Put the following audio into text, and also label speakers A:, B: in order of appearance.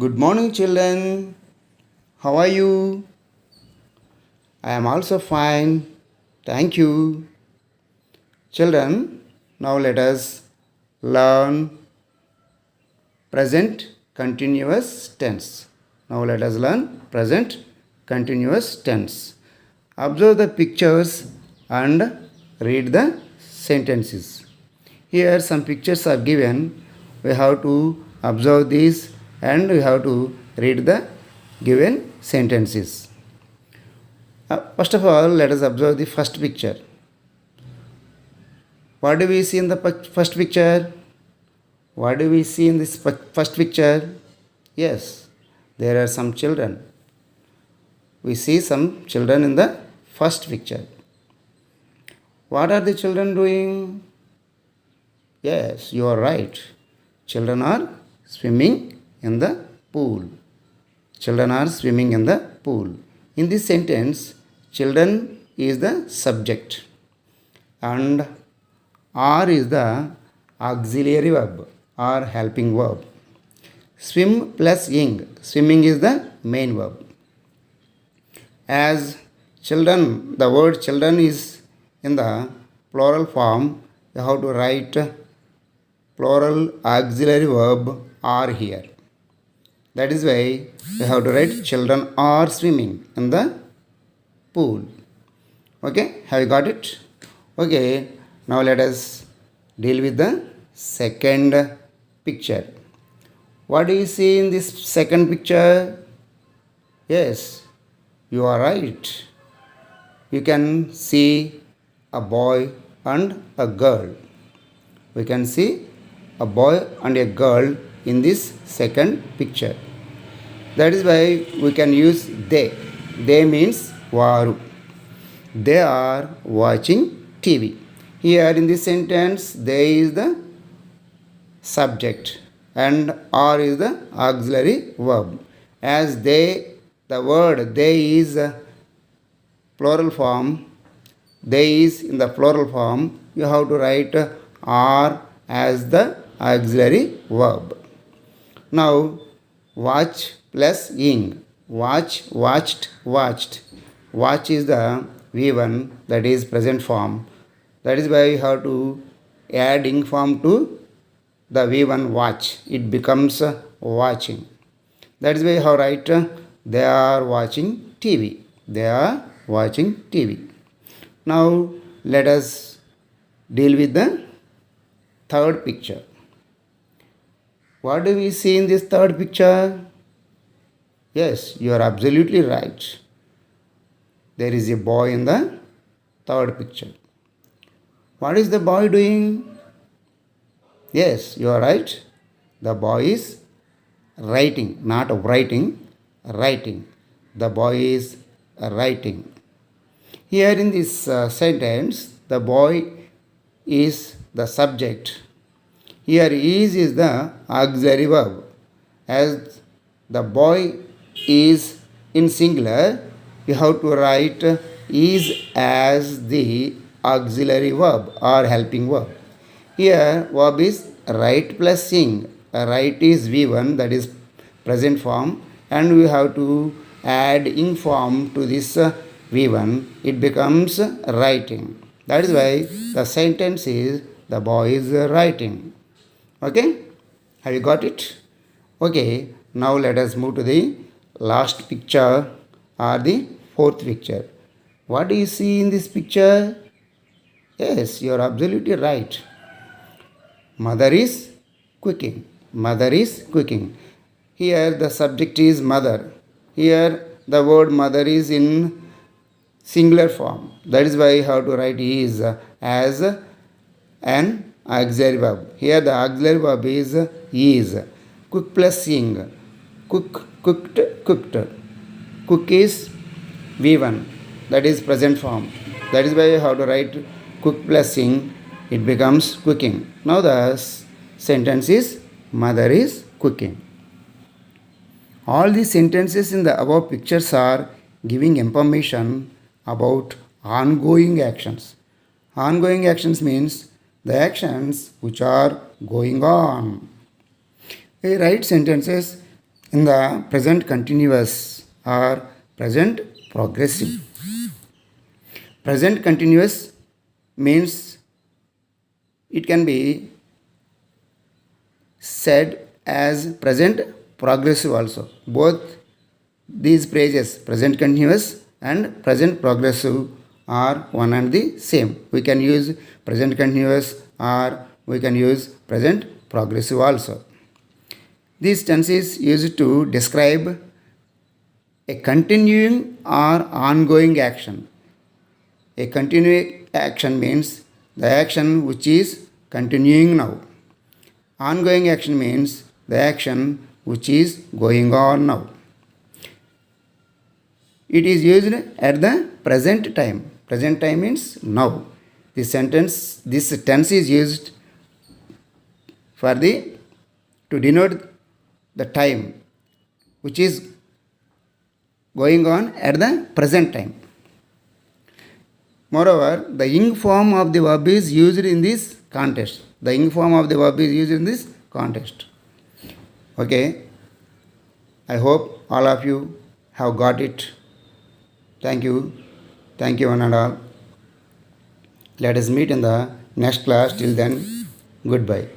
A: Good morning, children. How are you? I am also fine. Thank you. Children, now let us learn present continuous tense. Now let us learn present continuous tense. Observe the pictures and read the sentences. Here some pictures are given. We have to observe these and we have to read the given sentences. First of all, let us observe the first picture. What do we see in the first picture? What do we see in this first picture? Yes, there are some children. We see some children in the first picture. What are the children doing? Yes, you are right. Children are swimming in the pool. Children are swimming in the pool. In this sentence, children is the subject and are is the auxiliary verb or helping verb. Swim plus ing. Swimming is the main verb. As children, the word children is in the plural form, you have to write plural auxiliary verb are here. That is why we have to write children are swimming in the pool. Okay, have you got it? Okay, now let us deal with the second picture. What do you see in this second picture? Yes, you are right. You can see a boy and a girl. We can see a boy and a girl in this second picture. That is why we can use they. They means varu. They are watching TV. Here in this sentence, they is the subject and are is the auxiliary verb. As they, the word they is plural form. They is in the plural form. You have to write are as the auxiliary verb. Now, watch plus ing. Watch, watched, watched. Watch is the V1, that is present form. That is why you have to add ing form to the V1 watch. It becomes watching. That is why you have to write they are watching TV. They are watching TV. Now, let us deal with the third picture. What do we see in this third picture? Yes, you are absolutely right. There is a boy in the third picture. What is the boy doing? Yes, you are right. The boy is writing, not writing, writing. The boy is writing. Here in this sentence, the boy is the subject. Here is the auxiliary verb. As the boy is in singular, you have to write is as the auxiliary verb or helping verb. Here verb is write plus sing. Write is V1, that is present form, and we have to add ing form to this V1. It becomes writing. That is why the sentence is the boy is writing. Okay, have you got it? Okay, now let us move to the last picture or the fourth picture. What do you see in this picture? Yes, you are absolutely right. Mother is cooking. Mother is cooking. Here the subject is mother. Here the word mother is in singular form. That is why you have to write is as an auxiliary verb. Here the auxiliary verb is. Cook plus sing. Cook, cooked, cooked. Cook is V1. That is present form. That is why you have to write cook plus sing. It becomes cooking. Now the sentence is mother is cooking. All these sentences in the above pictures are giving information about ongoing actions. Ongoing actions means the actions which are going on. We write sentences in the present continuous or present progressive. Present continuous means it can be said as present progressive also. Both these phrases, present continuous and present progressive, are one and the same. We can use present continuous or we can use present progressive also. This tense is used to describe a continuing or ongoing action. A continuing action means the action which is continuing now. Ongoing action means the action which is going on now. It is used at the present time. Present time means now. This tense is used for to denote the time which is going on at the present time. Moreover, the ing form of the verb is used in this context. The ing form of the verb is used in this context. Okay. I hope all of you have got it. Thank you. Thank you one and all. Let us meet in the next class. Till then, goodbye.